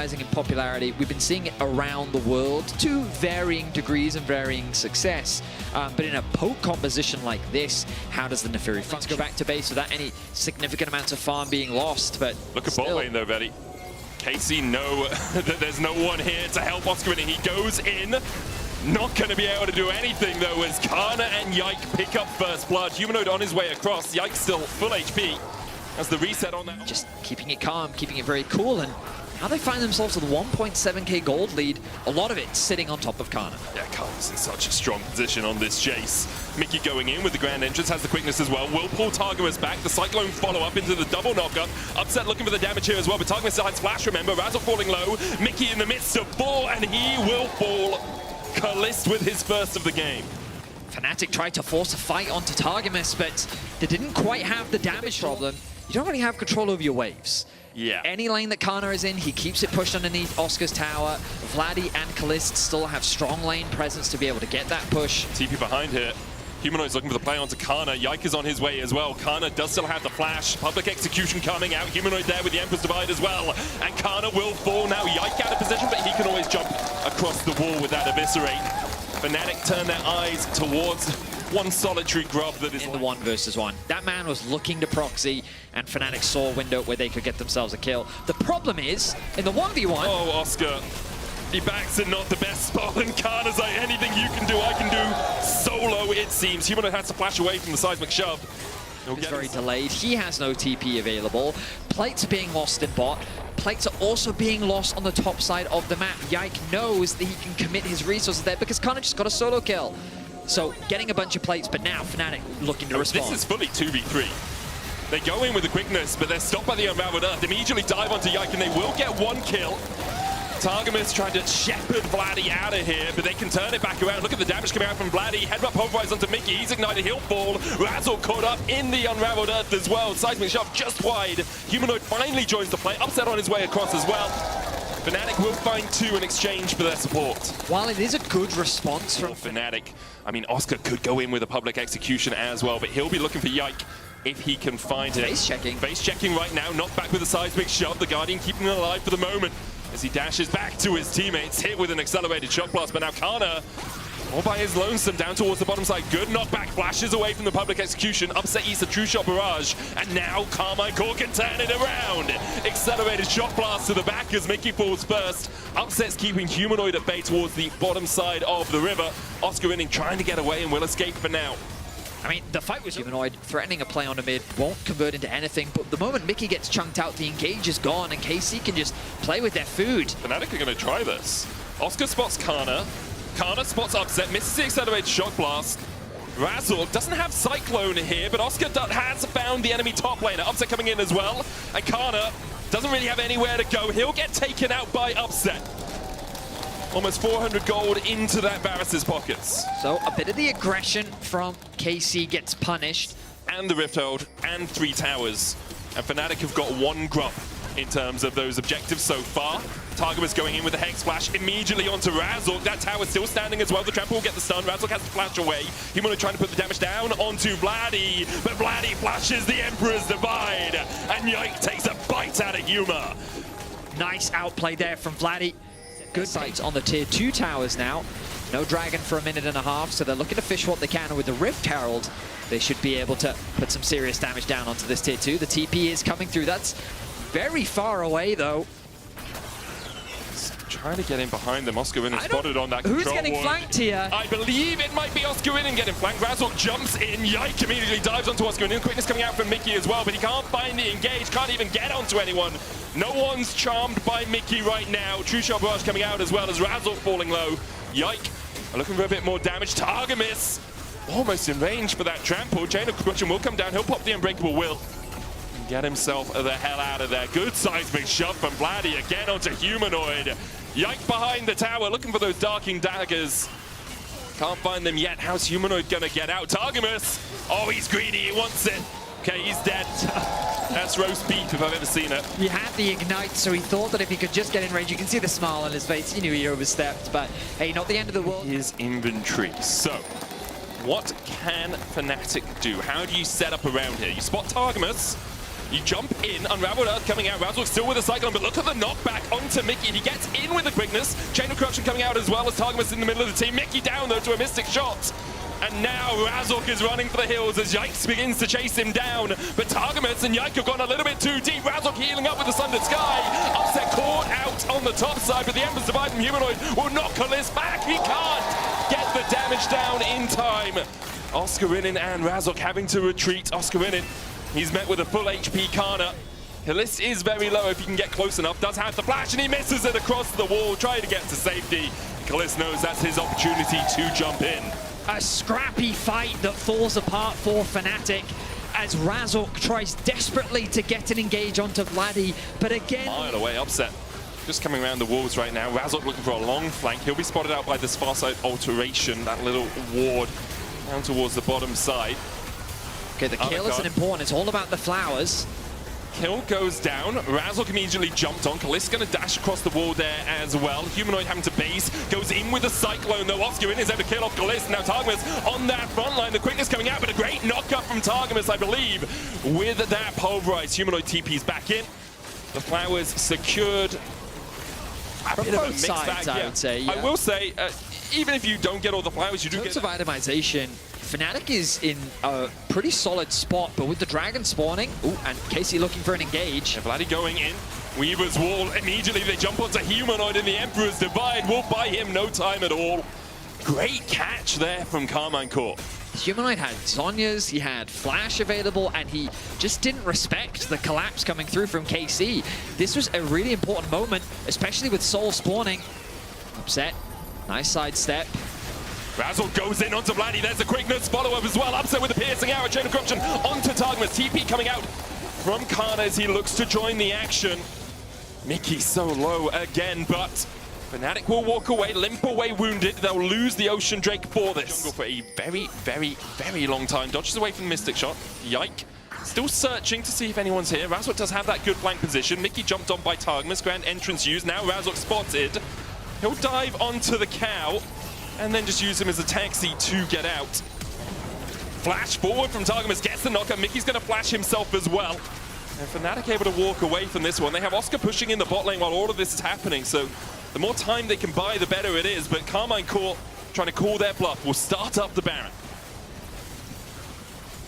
rising in popularity. We've been seeing it around the world to varying degrees and varying success. But in a poke composition like this, how does the Neferi function? Go back to base without any significant amounts of farm being lost. But look at bot lane though, Vetty. KC know that there's no one here to help Oscar in. He goes in. Not going to be able to do anything though as Kana and Yike pick up first blood. Humanoid on his way across. Yike still full HP. As the reset on that. Just keeping it calm, keeping it very cool, and how they find themselves with a 1.7k gold lead, a lot of it sitting on top of Kana. Yeah, Kana's in such a strong position on this chase. Mickey going in with the grand entrance, has the quickness as well. Will pull Targamas back. The Cyclone follow up into the double knockup. Upset looking for the damage here as well, but Targamas still has flash, remember. Razzle falling low. Mickey in the midst of fall, and he will fall. Kalist with his first of the game. Fnatic tried to force a fight onto Targamas, but they didn't quite have the damage problem. You don't really have control over your waves. Yeah. Any lane that Kana is in, he keeps it pushed underneath Oscar's tower. Vladdy and Kalist still have strong lane presence to be able to get that push. TP behind here. Humanoid's looking for the play onto Kana. Yike is on his way as well. Kana does still have the flash. Public execution coming out. Humanoid there with the Emperor's Divide as well. And Kana will fall now. Yike out of position, but he can always jump across the wall with that eviscerate. Fnatic turn their eyes towards one solitary grub that is in the 1 versus 1. That man was looking to proxy, and Fnatic saw a window where they could get themselves a kill. The problem is, in the 1v1... Oh, Oscar. He backs in not the best spot, and Kana's like, anything you can do, I can do solo, it seems. Humanoid has to flash away from the seismic shove. It's very delayed. He has no TP available. Plates are being lost in bot. Plates are also being lost on the top side of the map. Yike knows that he can commit his resources there because Kana just got a solo kill. So getting a bunch of plates, but now Fnatic looking to respond. This is fully 2v3. They go in with the quickness, but they're stopped by the Unraveled Earth. Immediately dive onto Yike, and they will get 1 kill. Targamas trying to shepherd Vladdy out of here, but they can turn it back around. Look at the damage coming out from Vladdy. Headbutt pulverized onto Mickey. He's ignited. He'll fall. Razzle caught up in the Unraveled Earth as well. Seismic shove just wide. Humanoid finally joins the play. Upset on his way across as well. Fnatic will find 2 in exchange for their support. While it is a good response from Fnatic, I mean, Oscar could go in with a public execution as well, but he'll be looking for Yike if he can find it. Face checking. Face checking right now. Knocked back with a seismic shove. The Guardian keeping him alive for the moment as he dashes back to his teammates, hit with an accelerated shock blast. But now Kana, all by his lonesome, down towards the bottom side. Good knockback, flashes away from the public execution. Upset East, a true shot barrage. And now Karmine Corp can turn it around. Accelerated shot blast to the back as Mickey falls first. Upset's keeping Humanoid at bay towards the bottom side of the river. Oscar Inning trying to get away and will escape for now. I mean, the fight was Humanoid, threatening a play on the mid, won't convert into anything, but the moment Mickey gets chunked out, the engage is gone, and KC can just play with their food. Fnatic are going to try this. Oscar spots Kana. Kana spots Upset, misses the accelerated shock blast. Razzle doesn't have Cyclone here, but Oscar has found the enemy top laner. Upset coming in as well, and Kana doesn't really have anywhere to go. He'll get taken out by Upset. Almost 400 gold into that Varus's pockets. So a bit of the aggression from KC gets punished. And the Rift Hold, and 3 towers. And Fnatic have got 1 grub in terms of those objectives so far. Targamas going in with the Hex Flash immediately onto Razzle. That tower's still standing as well. The trample will get the stun. Razzle has to flash away. Humanoid trying to put the damage down onto Vladdy. But Vladdy flashes the Emperor's Divide. And Yike takes a bite out of humor. Nice outplay there from Vladdy. Good sights on the tier 2 towers now. No dragon for a minute and a half, so they're looking to fish what they can. And with the Rift Herald, they should be able to put some serious damage down onto this tier 2. The TP is coming through. That's very far away, though. Trying to get in behind them. Oscar Winning spotted on that control. Who's getting flanked here? I believe it might be Oscar Winning getting flanked. Razzle jumps in. Yike immediately dives onto Oscar Winning. Quickness coming out from Mickey as well, but he can't find the engage. Can't even get onto anyone. No one's charmed by Mickey right now. True Shot Barrage coming out as well as Razzle falling low. Yike looking for a bit more damage. Targamas almost in range for that trample. Chain of Crushing will come down. He'll pop the Unbreakable Will. Get himself the hell out of there. Good seismic shove from Vladdy again onto Humanoid. Yike behind the tower, looking for those Darking Daggers. Can't find them yet. How's Humanoid gonna get out? Targamas! Oh, he's greedy, he wants it. Okay, he's dead. That's roast beef if I've ever seen it. He had the Ignite, so he thought that if he could just get in range, you can see the smile on his face. He knew he overstepped, but hey, not the end of the world. His inventory. So, what can Fnatic do? How do you set up around here? You spot Targamas. You jump in, Unraveled Earth coming out, Razork still with a Cyclone, but look at the knockback onto Mickey. He gets in with the quickness, Chain of Corruption coming out as well as Targamas in the middle of the team. Mickey down though to a Mystic shot. And now Razork is running for the hills as Yikes begins to chase him down. But Targamas and Yike have gone a little bit too deep. Razork healing up with the Sundered Sky. Upset caught out on the top side, but the Embers Divide from Humanoid will knock Kalist back. He can't get the damage down in time. Oscarinin and Razork having to retreat. Oscarinin, he's met with a full HP Kana. Kalist is very low if he can get close enough. Does have the flash and he misses it across the wall, trying to get to safety. Kalist knows that's his opportunity to jump in. A scrappy fight that falls apart for Fnatic as Razork tries desperately to get an engage onto Vladdy, but again... Mile away, Upset. Just coming around the walls right now. Razork looking for a long flank. He'll be spotted out by this far side alteration, that little ward down towards the bottom side. Okay, the kill isn't important. It's all about the flowers. Kill goes down. Razork immediately jumped on. Kalist going to dash across the wall there as well. Humanoid having to base. Goes in with a Cyclone though. Oscarinin is able to kill off Kalist. Now Targamas on that front line. The quickness coming out, but a great knockup from Targamas, I believe. With that pulverize, Humanoid TP's back in. The flowers secured. A bit of a mixed bag, I would say. Yeah. I will say, even if you don't get all the flowers, you do get... In terms of itemization, Fnatic is in a pretty solid spot, but with the dragon spawning, and Casey looking for an engage. And Vladdy going in. Weaver's Wall, immediately they jump onto Humanoid in the Emperor's Divide. Will buy him no time at all. Great catch there from Karmine Corp. Humanoid had Zhonya's, he had Flash available, and he just didn't respect the collapse coming through from KC. This was a really important moment, especially with Soul spawning. Upset, nice sidestep. Razork goes in onto Vladdy. There's a quickness follow-up as well. Upset with the piercing arrow. Chain of Corruption onto Targamas. TP coming out from Kana as he looks to join the action. Mickey so low again, but Fnatic will walk away, limp away wounded. They'll lose the Ocean Drake for this. Jungle for a very, very, very long time. Dodges away from the Mystic Shot. Yike. Still searching to see if anyone's here. Razork does have that good flank position. Mickey jumped on by Targamas. Grand entrance used. Now Razork spotted. He'll dive onto the cow and then just use him as a taxi to get out. Flash forward from Targamas, gets the knocker. Mickey's going to flash himself as well. And Fnatic able to walk away from this one. They have Oscar pushing in the bot lane while all of this is happening, so the more time they can buy, the better it is. But Karmine Corp trying to call their bluff will start up the Baron.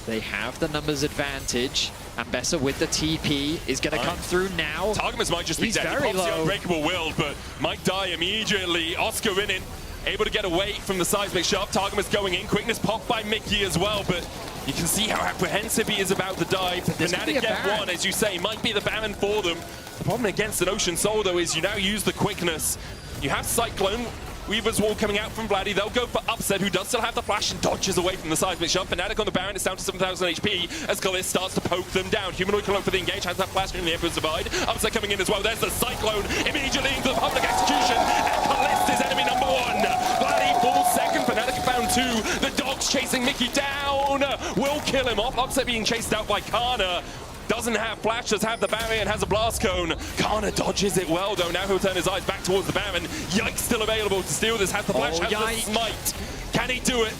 They have the numbers advantage. And Bessa with the TP is going to come through now. Targamas might just be dead. Very low. The Unbreakable Will, but might die immediately. Oscarinin able to get away from the seismic shot. Targamas going in. Quickness popped by Mickey as well, but you can see how apprehensive he is about the dive. Fnatic get one, as you say, might be the Baron for them. The problem against an Ocean Soul, though, is you now use the quickness. You have Cyclone. Weaver's Wall coming out from Vladdy. They'll go for Upset, who does still have the flash and dodges away from the seismic shot. Fnatic on the Baron is down to 7,000 HP as Kalist starts to poke them down. Humanoid can look for the engage, has that flash in the Emperor's Divide. Upset coming in as well. There's the Cyclone immediately into the public execution. And Kalist is enemy number one. Vladdy falls second. Fnatic found two. The dogs chasing Mickey down. Will kill him off. Upset being chased out by Kana. Doesn't have flash, does have the barrier and has a blast cone. Kana dodges it well though. Now he'll turn his eyes back towards the Baron. Yike still available to steal this. Has the flash, has the smite. Can he do it?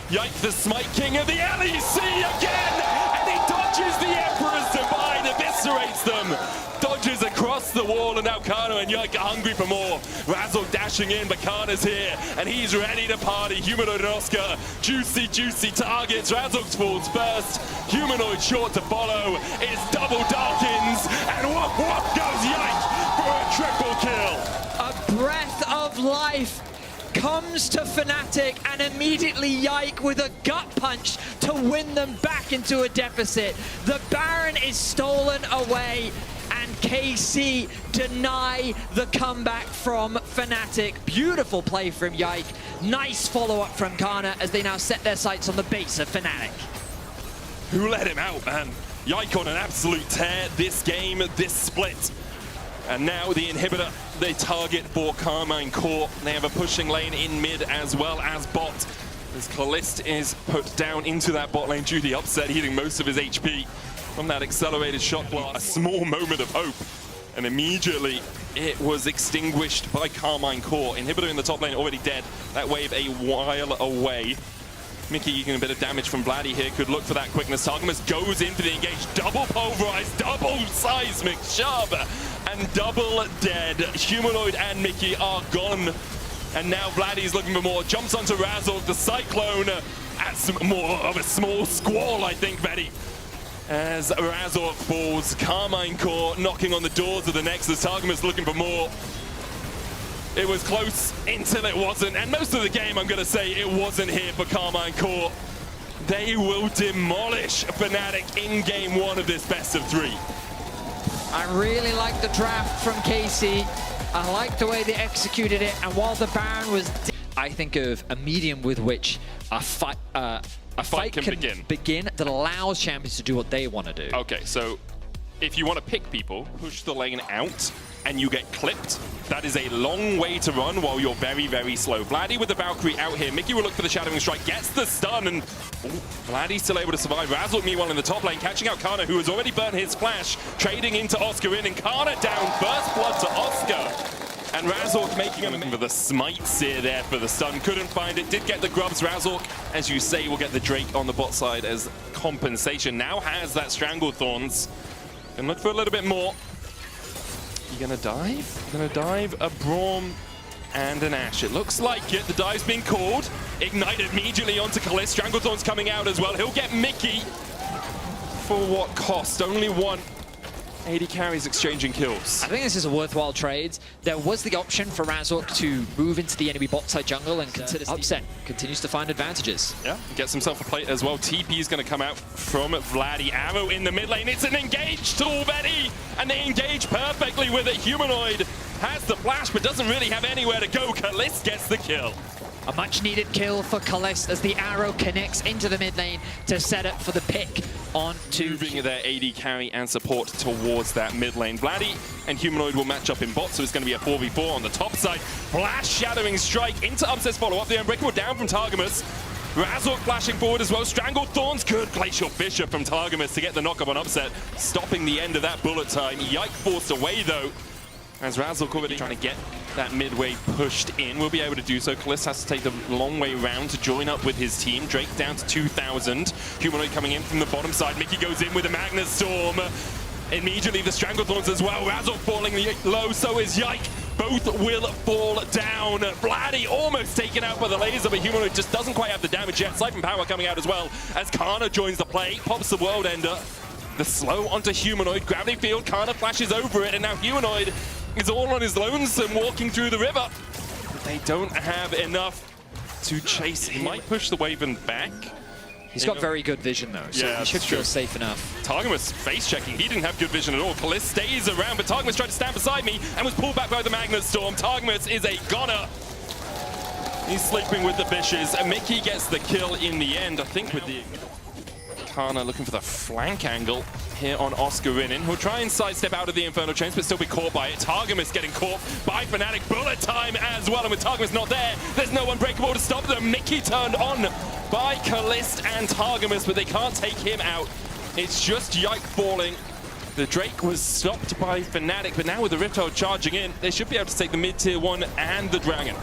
Yike, the smite king of the LEC again! And he dodges the Emperor's Divide, eviscerates them. Dodges across the wall, and now Kana and Yike are hungry for more. Razork dashing in, but Kana's here, and he's ready to party. Humanoid and Oscar, juicy, juicy targets. Razork falls first. Humanoid short to follow. It's double darkens, and whoop whoop goes Yike for a triple kill. A breath of life comes to Fnatic, and immediately Yike with a gut punch to win them back into a deficit. The Baron is stolen away, and KC deny the comeback from Fnatic. Beautiful play from Yike. Nice follow-up from Kana as they now set their sights on the base of Fnatic. Who let him out, man? Yike on an absolute tear this game, this split. And now the inhibitor, they target for Karmine Corp. They have a pushing lane in mid as well as bot. As Kalist is put down into that bot lane due to the Upset, healing most of his HP from that accelerated shot blast. A small moment of hope, and immediately it was extinguished by Karmine Corp. Inhibitor in the top lane already dead. That wave a while away. Mickey getting a bit of damage from Vladdy here. Could look for that quickness. Targamas goes in for the engage. Double pulverized, double seismic shove, and double dead. Humanoid and Mickey are gone. And now Vladdy's looking for more. Jumps onto Razork, the Cyclone. Adds more of a small squall, I think, Betty. As Razork falls, Karmine Corp knocking on the doors of the Nexus. Targamas looking for more. It was close until it wasn't, and most of the game, I'm going to say, it wasn't here for Karmine Corp. They will demolish Fnatic in game one of this best of three. I really like the draft from Casey. I like the way they executed it, and while the Baron was... I think of a medium with which a fight can begin that allows champions to do what they want to do. Okay, so if you want to pick people, push the lane out, and you get clipped, that is a long way to run while you're very, very slow. Vladdy with the Valkyrie out here. Mickey will look for the Shadowing Strike, gets the stun, and Vladdy's still able to survive. Razork, meanwhile, in the top lane, catching out Kana, who has already burnt his flash, trading into Oscar in, and Kana down. First blood to Oscar. And Razork making him for the smite sear there for the stun. Couldn't find it, did get the grubs. Razork, as you say, will get the Drake on the bot side as compensation. Now has that Strangled Thorns. And look for a little bit more. You gonna dive? Gonna dive a Braum and an Ashe. It looks like it. The dive's been called. Ignite immediately onto Kalist. Stranglethorn's coming out as well. He'll get Mickey. For what cost? Only one. 80 carries exchanging kills. I think this is a worthwhile trade. There was the option for Razork to move into the enemy bot side jungle and consider upset. Continues to find advantages. Yeah, gets himself a plate as well. TP is going to come out from Vladdy. Arrow in the mid lane. It's an engage to already, and they engage perfectly with it. Humanoid has the flash, but doesn't really have anywhere to go. Kalist gets the kill. A much-needed kill for Kalist as the arrow connects into the mid lane to set up for the pick onto... Moving their AD carry and support towards that mid lane. Vladdy and Humanoid will match up in bot, so it's going to be a 4v4 on the top side. Flash Shadowing Strike into Upset's follow-up. The Unbreakable down from Targamas. Razork flashing forward as well. Strangled Thorns. Good Glacial Fissure from Targamas to get the knock-up on Upset, stopping the end of that bullet time. Yike forced away, though, as Razork already trying to get that midway pushed in. Will be able to do so. Kalist has to take the long way round to join up with his team. Drake down to 2,000. Humanoid coming in from the bottom side. Mickey goes in with a Magnet Storm. Immediately the Stranglethorns as well. Razork falling low, so is Yike. Both will fall down. Vladdy almost taken out by the laser, but Humanoid just doesn't quite have the damage yet. Siphon Power coming out as well as Kana joins the play. Pops the World Ender. The slow onto Humanoid. Gravity Field. Kana flashes over it, and now Humanoid is all on his lonesome walking through the river. But they don't have enough to chase. He might push the Waven back. He's got very good vision, though, so yeah, he should feel safe enough. Targamas face checking. He didn't have good vision at all. Kalist stays around, but Targamas tried to stand beside me and was pulled back by the Magnet Storm. Targamas is a goner. He's sleeping with the fishes, and Mickey gets the kill in the end. I think with the... Kana looking for the flank angle here on Oscar Rinin. He'll try and sidestep out of the Infernal Chains, but still be caught by it. Targamas getting caught by Fnatic. Bullet time as well, and with Targamas not there, there's no Unbreakable to stop them. Mickey turned on by Kalist and Targamas, but they can't take him out. It's just Yike falling. The Drake was stopped by Fnatic, but now with the Rift Herald charging in, they should be able to take the mid-tier 1 and the Dragon.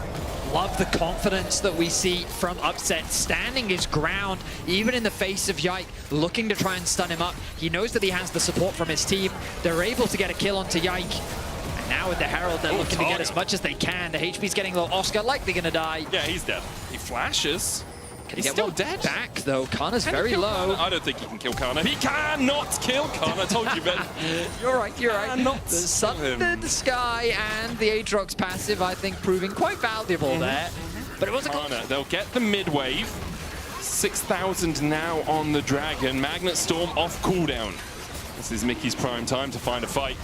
Love the confidence that we see from Upset, standing his ground, even in the face of Yike, looking to try and stun him up. He knows that he has the support from his team. They're able to get a kill onto Yike. And now with the Herald, they're looking to get as much as they can. The HP's getting low. Oscar likely going to die. Yeah, he's dead. He flashes. Can he get one dead back, though? Kana's very low. I don't think he can kill Kana. He cannot kill Kana. I told you, Ben. You're right, you're right. The Sun in the Sky and the Aatrox passive, I think, proving quite valuable there. But it wasn't Kana. They'll get the mid wave. 6,000 now on the Dragon. Magnet Storm off cooldown. This is Mickey's prime time to find a fight.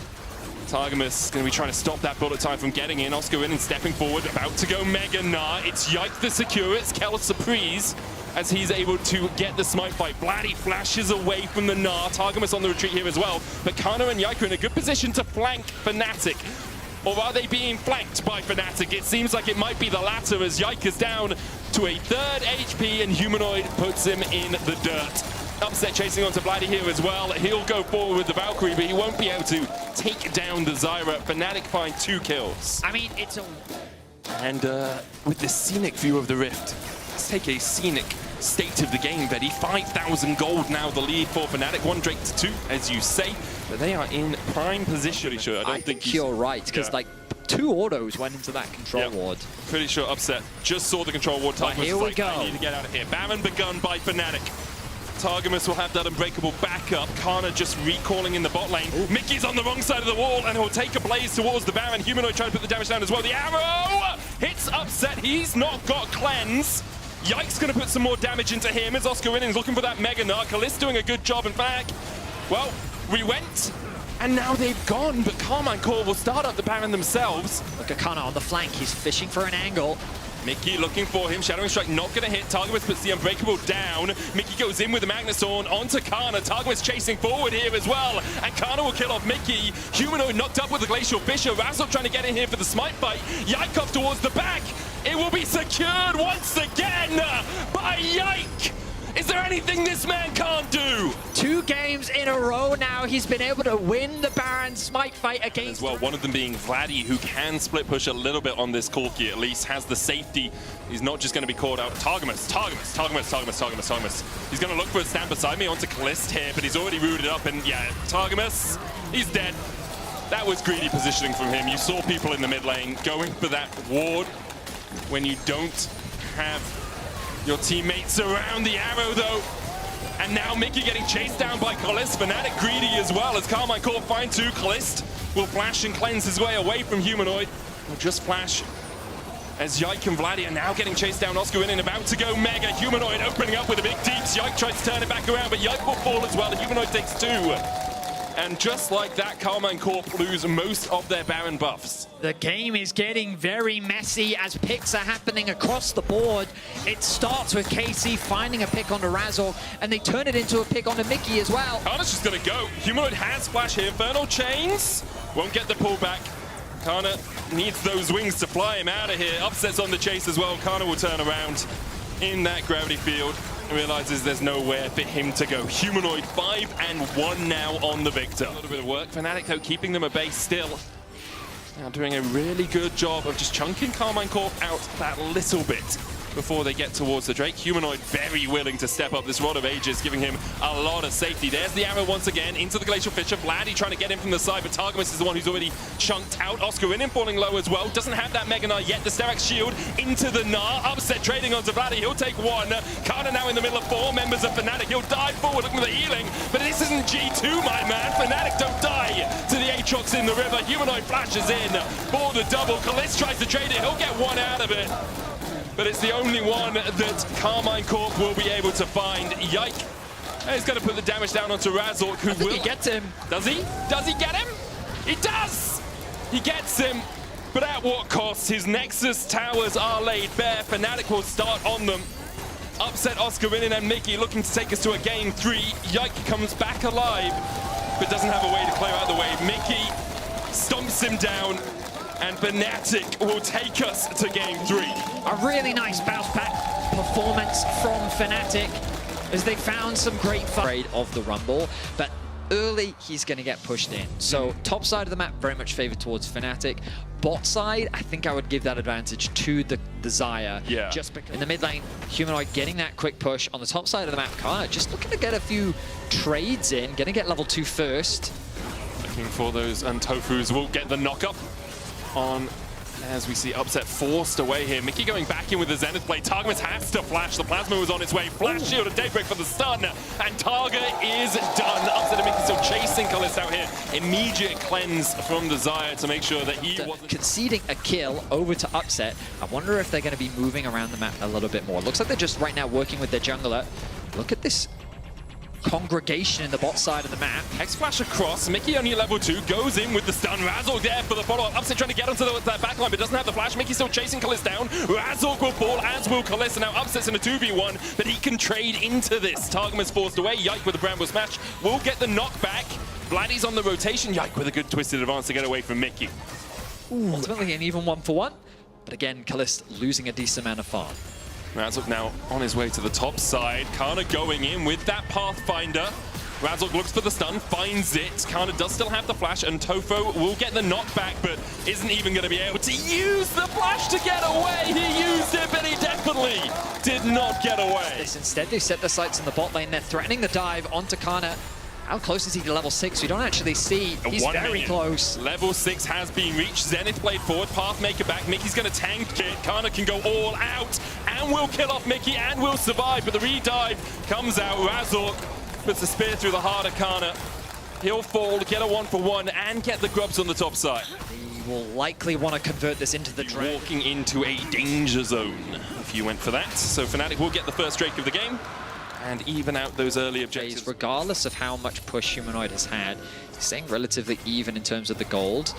Targamas going to be trying to stop that bullet time from getting in. Oscar in and stepping forward, about to go Mega Gnar. It's Yike the secure, it's Kel Surprise as he's able to get the smite fight. Vladdy flashes away from the Gnar. Targamas on the retreat here as well. But Kana and Yike are in a good position to flank Fnatic. Or are they being flanked by Fnatic? It seems like it might be the latter as Yike is down to a 3rd HP and Humanoid puts him in the dirt. Upset chasing onto Vladdy here as well. He'll go forward with the Valkyrie, but he won't be able to take down the Zyra. Fnatic find 2 kills. I mean, it's a... And with the scenic view of the Rift, let's take a scenic state of the game, Betty. 5,000 gold now, the lead for Fnatic. 1 Drake to 2, as you say. But they are in prime position. Sure, I think you're right, because like 2 autos went into that control ward. Pretty sure Upset just saw the control ward. But here we go. I need to get out of here. Baron begun by Fnatic. Targamas will have that unbreakable backup. Kana just recalling in the bot lane. Ooh. Mickey's on the wrong side of the wall, and he'll take a blaze towards the Baron. Humanoid trying to put the damage down as well. The arrow hits Upset. He's not got cleanse. Yike's going to put some more damage into him as Oscar Winnings looking for that Mega Narc. Kalist doing a good job. In fact, well, we went, and now they've gone, but Karmine Corp will start up the Baron themselves. Look at Kana on the flank. He's fishing for an angle. Mickey looking for him. Shadowing Strike not going to hit. Targamas puts the Unbreakable down. Mickey goes in with the Magnustorm onto Kana. Targamas chasing forward here as well. And Kana will kill off Mickey. Humanoid knocked up with the Glacial Fissure. Razzle trying to get in here for the smite fight. Yike off towards the back. It will be secured once again by Yike. Is there anything this man can't do? 2 games in a row now. He's been able to win the Baron smite fight against... As well, one of them being Vladdy, who can split push a little bit on this Corki, at least has the safety. He's not just going to be called out. Targamas. He's going to look for a stand beside me onto Kalist here, but he's already rooted up, and yeah, Targamas, he's dead. That was greedy positioning from him. You saw people in the mid lane going for that ward when you don't have your teammates around the arrow, though. And now Mickey getting chased down by Kalist. Fnatic greedy as well as Karmine Corp find 2. Kalist will flash and cleanse his way away from Humanoid. He'll just flash as Yike and Vladdy are now getting chased down. Oscar in and about to go Mega. Humanoid opening up with a big deeps. Yike tries to turn it back around, but Yike will fall as well. Humanoid takes 2. And just like that, Karmine Corp lose most of their Baron buffs. The game is getting very messy as picks are happening across the board. It starts with KC finding a pick onto Razzle, and they turn it into a pick onto Mickey as well. Kana's just gonna go. Humanoid has flash here. Infernal Chains won't get the pullback. Kana needs those wings to fly him out of here. Upsets on the chase as well. Kana will turn around in that gravity field. Realizes there's nowhere for him to go. Humanoid 5-1 now on the victor. A little bit of work. Fnatic though keeping them at base still. Now doing a really good job of just chunking Karmine Corp out that little bit before they get towards the Drake. Humanoid very willing to step up this Rod of Ages, giving him a lot of safety. There's the arrow once again into the Glacial Fissure. Vladdy trying to get in from the side, but Targamas is the one who's already chunked out. Oscar in falling low as well. Doesn't have that Mega Gnar yet. The Sterak's shield into the Gnar. Upset trading onto Vladdy. He'll take 1. Kana now in the middle of 4 members of Fnatic. He'll dive forward looking for the healing, but this isn't G2, my man. Fnatic don't die to the Aatrox in the river. Humanoid flashes in for the double. Kalist tries to trade it. He'll get 1 out of it. But it's the only one that Karmine Corp will be able to find. Yike. He's going to put the damage down onto Razzle, who will... he gets him. Does he? Does he get him? He does! He gets him, but at what cost? His Nexus towers are laid bare. Fnatic will start on them. Upset Oscar and Mickey looking to take us to a game 3. Yike comes back alive, but doesn't have a way to clear out the way. Mickey stomps him down, and Fnatic will take us to game 3. A really nice bounce back performance from Fnatic as they found some great fun of the Rumble, but early he's going to get pushed in. So top side of the map very much favored towards Fnatic. Bot side, I think I would give that advantage to the Xayah. Yeah. Just because in the mid lane, Humanoid getting that quick push. On the top side of the map, Kana just looking to get a few trades in, going to get level 2 first. Looking for those, and Tofus will get the knock-up on, as we see Upset forced away here. Mickey going back in with the Zenith Blade. Targamas has to flash. The Plasma was on its way. Flash shield and Daybreak for the stun. And Targa is done. Upset and Mickey still chasing Kalist out here. Immediate cleanse from the Xayah to make sure that he wasn't... Conceding a kill over to Upset. I wonder if they're going to be moving around the map a little bit more. Looks like they're just right now working with their jungler. Look at this congregation in the bot side of the map. Hex flash across. Mickey only level 2. Goes in with the stun. Razzle there for the follow-up. Upset trying to get onto that backline, but doesn't have the flash. Mickey still chasing Kalist down. Razzle will fall, as will Kalist. And now Upset's in a 2v1, but he can trade into this. Targamas forced away. Yike with the Bramble Smash will get the knockback. Vladdy's on the rotation. Yike with a good twisted advance to get away from Mickey. Ooh, ultimately an even 1-for-1. But again, Kalist losing a decent amount of farm. Razzle now on his way to the top side. Kana going in with that Pathfinder. Razork looks for the stun, finds it. Kana does still have the flash, and Tofo will get the knockback, but isn't even going to be able to use the flash to get away. He used it, but he definitely did not get away. Instead, they set their sights in the bot lane. They're threatening the dive onto Kana. How close is he to level 6? We don't actually see. He's very close. Level 6 has been reached. Zenith played forward, Pathmaker back. Mickey's going to tank it. Kana can go all out and will kill off Mickey and will survive, but the redive comes out. Razork puts the spear through the heart of Kana. He'll fall, get a 1-for-1 and get the grubs on the top side. He will likely want to convert this into the Drake. Walking into a danger zone if you went for that. So Fnatic will get the first Drake of the game and even out those early objectives. Regardless of how much push Humanoid has had, he's staying relatively even in terms of the gold.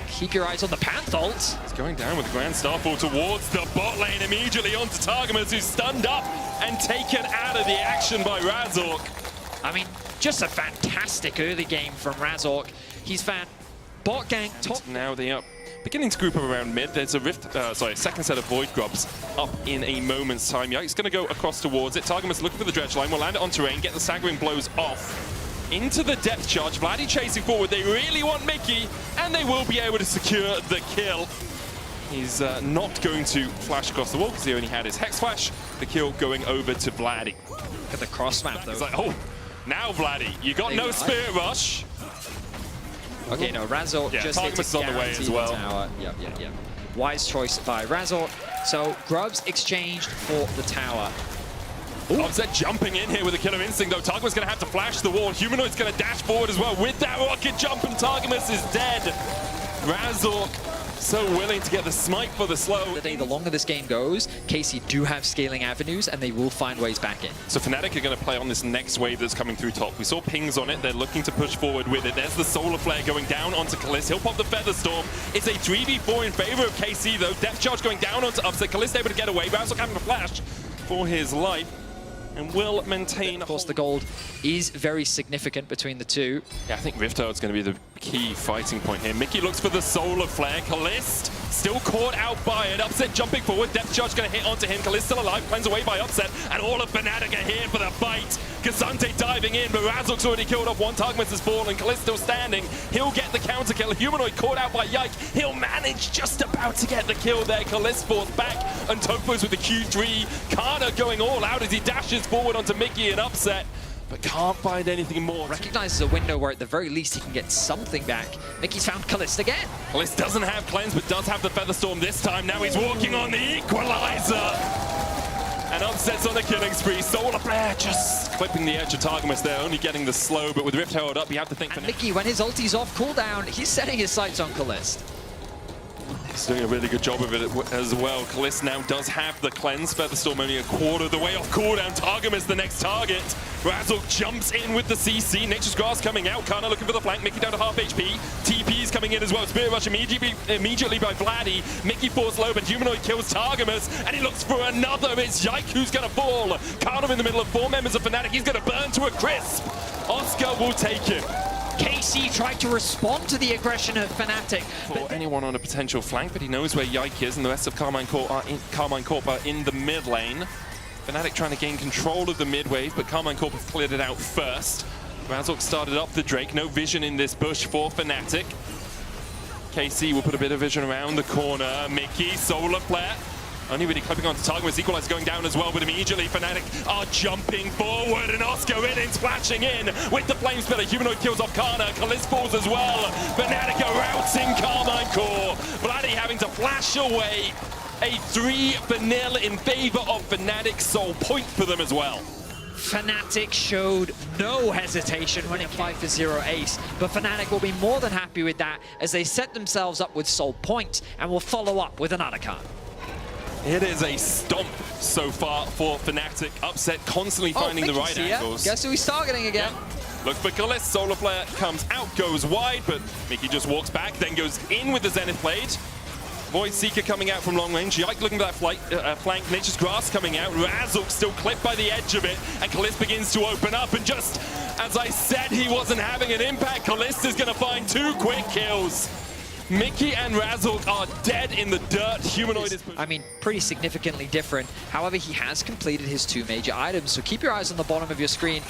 Keep your eyes on the Panthult. He's going down with the Grand Starfall towards the bot lane immediately onto Targamas, who's stunned up and taken out of the action by Razork. I mean, just a fantastic early game from Razork. He's found bot gang top. Now they are beginning to group up around mid. There's a second set of Void Grubs up in a moment's time. Yike's going to go across towards it. Targamas looking for the dredge line. Will land it on terrain, get the staggering blows off. Into the depth charge. Vladdy chasing forward. They really want Mickey, and they will be able to secure the kill. He's not going to flash across the wall because he only had his Hex Flash. The kill going over to Vladdy. Look at the cross map, though. It's like, oh, now Vladdy, you got no Spirit Rush. Okay, no, Razork just hit Targamas is on the way as well. Tower. Yep. Wise choice by Razork. So, Grubs exchanged for the tower. Offset jumping in here with a killer instinct, though. Targamas going to have to flash the wall. Humanoid's going to dash forward as well with that rocket jump, and Targamas is dead. Razork so willing to get the smite for the slow. The longer this game goes, KC do have scaling avenues, and they will find ways back in. So Fnatic are going to play on this next wave that's coming through top. We saw pings on it. They're looking to push forward with it. There's the Solar Flare going down onto Kalist. He'll pop the Feather Storm. It's a 3v4 in favor of KC, though. Depth Charge going down onto Upset. Kalist able to get away. Razork having a flash for his life, and will maintain. Of course, the gold is very significant between the two. Yeah, I think Riftard's going to be the key fighting point here. Mickey looks for the Solar Flare. Kalist still caught out by it. Upset jumping forward. Depth Charge going to hit onto him. Kalist still alive. Cleanse away by Upset. And all of Fnatic are here for the fight. Kazante diving in, but Razork's already killed off one. Targamas has fallen. Kalist still standing. He'll get the counter kill. Humanoid caught out by Yike. He'll manage just about to get the kill there. Kalist falls back, and Topo's with the Q3. Kana going all out as he dashes forward onto Mickey and Upset, but can't find anything more. Recognizes a window where at the very least he can get something back. Mickey's found Kalist again. Kalist doesn't have cleanse, but does have the Feather Storm this time. Now he's walking on the Equalizer. And Upset's on a killing spree. Solar Flare just clipping the edge of Targamas there, only getting the slow, but with Rift held up, you have to think. And Mickey, when his ulti's off cooldown, he's setting his sights on Kalist. He's doing a really good job of it as well. Kalist now does have the cleanse. Feather Storm only a quarter of the way off cooldown. Targamas the next target. Razork jumps in with the CC. Nature's Grass coming out. Kana looking for the flank. Mickey down to half HP. TP's coming in as well. Spirit Rush immediately by Vladdy. Mickey falls low, but Humanoid kills Targamas, and he looks for another. It's Yike who's going to fall. Kana in the middle of 4 members of Fnatic. He's going to burn to a crisp. Oscar will take him. KC tried to respond to the aggression of Fnatic. For anyone on a potential flank, but he knows where Yike is, and the rest of Karmine Corp are in the mid lane. Fnatic trying to gain control of the mid wave, but Karmine Corp have cleared it out first. Razork started up the Drake. No vision in this bush for Fnatic. KC will put a bit of vision around the corner. Mickey, Solar Flare. Only really clipping onto Targamas. Equalizer going down as well, but immediately Fnatic are jumping forward, and Oscar in splashing in with the Flame Spitter. Humanoid kills off Kana. Kalist falls as well. Fnatic are routing Karmine Corp. Vladdy having to flash away. A 3-0 in favor of Fnatic. Soul point for them as well. Fnatic showed no hesitation winning 5-0 ace, but Fnatic will be more than happy with that as they set themselves up with Soul Point and will follow up with another card. It is a stomp so far for Fnatic. Upset constantly finding the right angles. Guess who he's targeting again? Yep. Look for Kalist. Solar Flare comes out, goes wide, but Mickey just walks back, then goes in with the Zenith Blade. Void Seeker coming out from long range. Yike looking for that flank. Nature's Grass coming out. Razork still clipped by the edge of it, and Kalist begins to open up. And just as I said, he wasn't having an impact. Kalist is going to find 2 quick kills. Mickey and Razork are dead in the dirt. Humanoid is... I mean, pretty significantly different. However, he has completed his 2 major items, so keep your eyes on the bottom of your screen.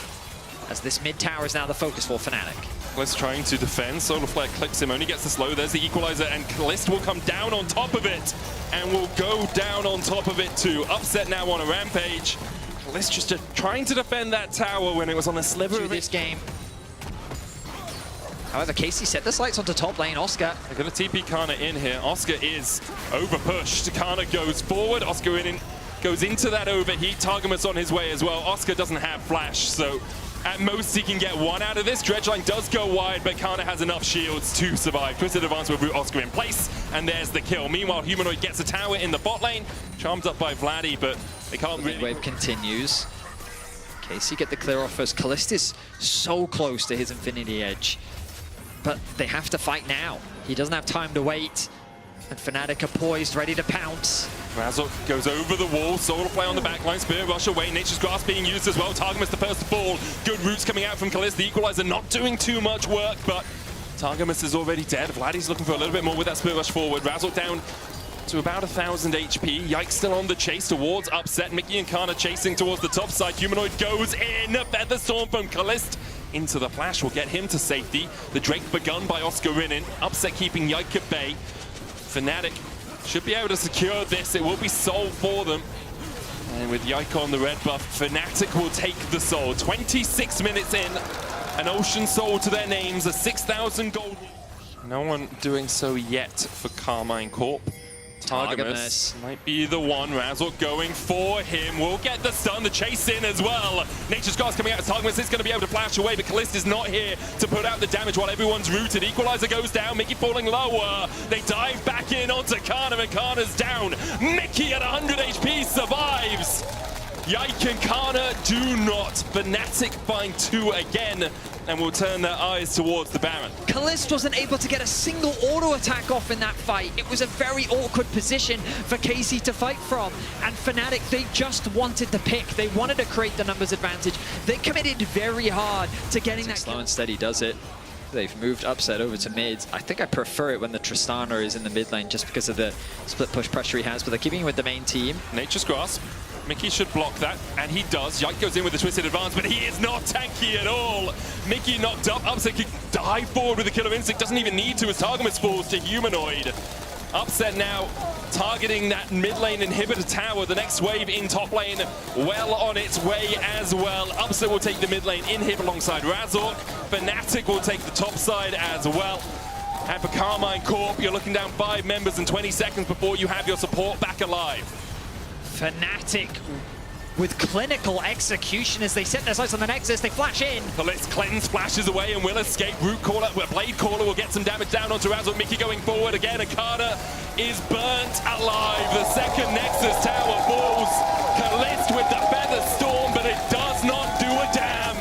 as this mid tower is now the focus for Fnatic. Kalist trying to defend. Solar Flare clicks him, only gets the slow. There's the equalizer, and Kalist will come down on top of it, and will go down on top of it too. Upset now on a rampage. Kalist just trying to defend that tower when it was on a sliver of this game. However, Casey set the sights onto top lane. Oscar. They're going to TP Kana in here. Oscar is overpushed. Kana goes forward. Oscar goes into that overheat. Targamas on his way as well. Oscar doesn't have flash, so at most he can get one out of this. Dredgeline does go wide, but Kana has enough shields to survive. Twisted Advance will root Oscar in place, and there's the kill. Meanwhile, Humanoid gets a tower in the bot lane. Charmed up by Vladdy, but they can't really... Wave continues. Casey get the clear off first. Kalist is so close to his Infinity Edge, but they have to fight now. He doesn't have time to wait, and Fnatic are poised, ready to pounce. Razok goes over the wall, Solar Play on the backline, Spirit Rush away, Nature's Grasp being used as well. Targamas the first to fall. Good roots coming out from Kalist. The Equalizer not doing too much work, but Targamas is already dead. Vladdy's looking for a little bit more with that Spirit Rush forward. Razok down to about 1,000 HP. Yike still on the chase towards Upset. Mickey and Kana chasing towards the top side. Humanoid goes in. Feather Storm from Kalist into the flash will get him to safety. The Drake begun by Oscar Rinin. Upset keeping Yike at bay. Fnatic should be able to secure this. It will be Soul for them. And with Yike on the red buff, Fnatic will take the Soul. 26 minutes in, an Ocean Soul to their names, a 6,000 gold. No one doing so yet for Karmine Corp. Targamas might be the one. Razok going for him. Will get the stun, the chase in as well. Nature's Grasp coming out of Targamas is going to be able to flash away, but Kalist is not here to put out the damage while everyone's rooted. Equalizer goes down, Mickey falling lower. They dive back in onto Kana, and Kana's down. Mickey at 100 HP survives. Yike and Kana do not. Fnatic find two again, and will turn their eyes towards the Baron. Kalist wasn't able to get a single auto attack off in that fight. It was a very awkward position for Casey to fight from. And Fnatic, they just wanted the pick. They wanted to create the numbers advantage. They committed very hard to getting that Slow and Steady does it. They've moved Upset over to mid. I think I prefer it when the Tristana is in the mid lane just because of the split push pressure he has, but they're keeping him with the main team. Nature's Grasp. Mickey should block that, and he does. Yike goes in with the Twisted Advance, but he is not tanky at all. Mickey knocked up. Upset could dive forward with the Killer Instinct. Doesn't even need to as Targamas falls to Humanoid. Upset now targeting that mid lane inhibitor tower. The next wave in top lane well on its way as well. Upset will take the mid lane inhib alongside Razok. Fnatic will take the top side as well. And for Karmine Corp, you're looking down 5 members in 20 seconds before you have your support back alive. Fnatic with clinical execution as they set their sights on the Nexus. They flash in. Kalist cleanse flashes away and will escape. Root Caller, Blade Caller will get some damage down onto Razok. Mickey going forward again. Akada is burnt alive. The second Nexus tower falls. Kalist with the Feather Storm, but it does not do a damn.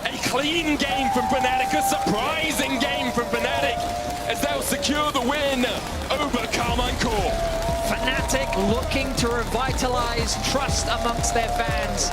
A clean game from Fnatic, a surprising game from Fnatic as they'll secure the win over Karmine Corp. Fnatic looking to revitalize trust amongst their fans.